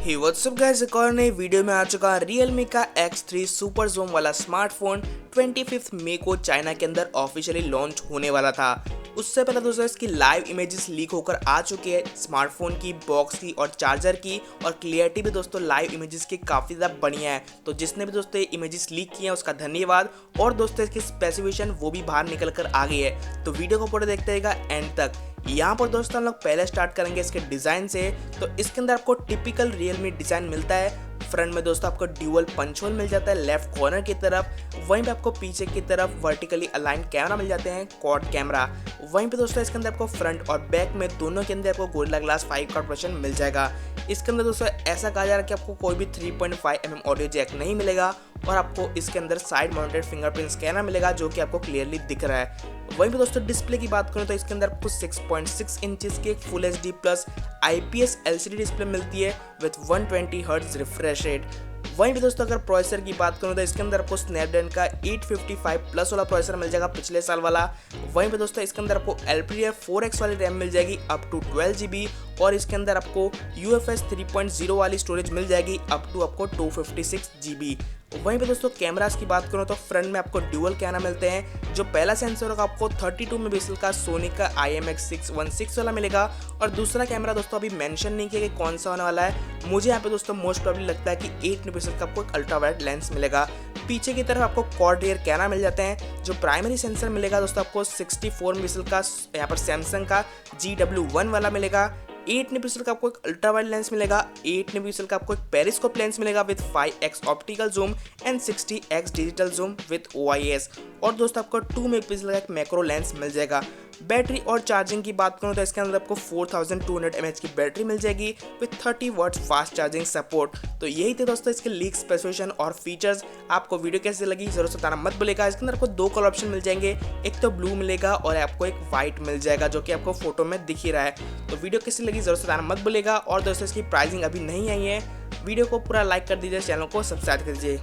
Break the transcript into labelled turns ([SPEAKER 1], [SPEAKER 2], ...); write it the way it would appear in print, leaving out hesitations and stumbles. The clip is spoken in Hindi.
[SPEAKER 1] हे व्हाट्सअप गाइस, एक और नई वीडियो में आ चुका है Realme का X3 सुपर जूम वाला स्मार्टफोन 25 मई को चाइना के अंदर ऑफिशियली लॉन्च होने वाला था। उससे पहले दोस्तों इसकी लाइव इमेजेस लीक होकर आ चुकी है, स्मार्टफोन की, बॉक्स की और चार्जर की, और क्लियरिटी भी दोस्तों लाइव इमेजेस की काफ़ी ज़्यादा बढ़िया है। तो जिसने भी दोस्तों ये इमेजेस लीक किए हैं उसका धन्यवाद। और दोस्तों इसकी स्पेसिफिकेशन वो भी बाहर निकल कर आ गई है, तो वीडियो को पूरे देखते रहेगा एंड तक। यहाँ पर दोस्तों हम लोग पहले स्टार्ट करेंगे इसके डिज़ाइन से। तो इसके अंदर आपको टिपिकल रियलमी डिज़ाइन मिलता है। फ्रंट में दोस्तों आपको ड्यूअल पंच होल मिल जाता है लेफ्ट कॉर्नर की तरफ, वहीं पे आपको पीछे की तरफ वर्टिकली अलाइन कैमरा मिल जाते हैं, क्वाड कैमरा। वहीं पे दोस्तों इसके अंदर आपको फ्रंट और बैक में दोनों के अंदर आपको गोरिल्ला ग्लास 5 का ऑपरेशन मिल जाएगा। इसके अंदर दोस्तों ऐसा कहा जा रहा है कि आपको कोई भी 3.5 mm ऑडियो जैक नहीं मिलेगा, और आपको इसके अंदर साइड माउंटेड फिंगरप्रिंट स्कैनर मिलेगा जो कि आपको क्लियरली दिख रहा है। वहीं पे दोस्तों डिस्प्ले की बात करूँ तो इसके अंदर आपको 6.6 इंचेस की एक full HD plus IPS LCD display मिलती है विथ 120 हर्ट्ज रिफ्रेश रेट। वहीं पे दोस्तों अगर प्रोसेसर की बात करूँ तो इसके अंदर आपको स्नैपड्रैगन का 855 प्लस वाला प्रोसेसर मिल जाएगा पिछले साल वाला। वहीं पे दोस्तों इसके अंदर आपको LPDDR4X वाली रैम मिल जाएगी अप टू 12 GB, और इसके अंदर आपको UFS 3.0 वाली स्टोरेज मिल जाएगी अप टू आपको 256 GB। वहीं पे दोस्तों कैमरास की बात करूँ तो फ्रंट में आपको ड्यूअल कैमरा मिलते हैं। जो पहला सेंसर होगा आपको 32 मेगापिक्सल का सोनी का IMX616 वाला मिलेगा, और दूसरा कैमरा दोस्तों अभी मेंशन नहीं किया कि कौन सा होने वाला है। मुझे यहाँ पे दोस्तों मोस्ट प्रोबेबली लगता है कि 8 मेगापिक्सल का आपको एक अल्ट्रा वाइड लेंस मिलेगा। पीछे की तरफ आपको क्वाड रियर कैमरा मिल जाते हैं। जो प्राइमरी सेंसर मिलेगा दोस्तों आपको 64 मेगापिक्सल का यहाँ पर सैमसंग का GW1 वाला मिलेगा। 8 मेगापिक्सल का आपको एक अल्ट्रा वाइड लेंस मिलेगा, 8 मेगापिक्सल का आपको एक पेरिस्कोप लेंस मिलेगा with 5x optical zoom and 60x digital zoom with OIS, और दोस्तों आपको 2 मेगापिक्सल का एक मैक्रो लेंस मिल जाएगा। बैटरी और चार्जिंग की बात करूँ तो इसके अंदर आपको 4200 mAh की बैटरी मिल जाएगी with 30 watts fast charging support. तो यही थे दोस्तों इसके लीक स्पेसिफिकेशन और फीचर्स। आपको वीडियो कैसे लगी जरूर बताना मत भूलिएगा। इसके अंदर आपको 2 कलर ऑप्शन मिल जाएंगे, एक तो ब्लू मिलेगा और आपको एक व्हाइट मिल जाएगा जो कि आपको फोटो में दिख ही रहा है। तो वीडियो कैसी लगी जरूर बताना मत भूलिएगा। और दोस्तों इसकी प्राइसिंग अभी नहीं आई है, वीडियो को पूरा लाइक कर दीजिए, चैनल को सब्सक्राइब कर दीजिए।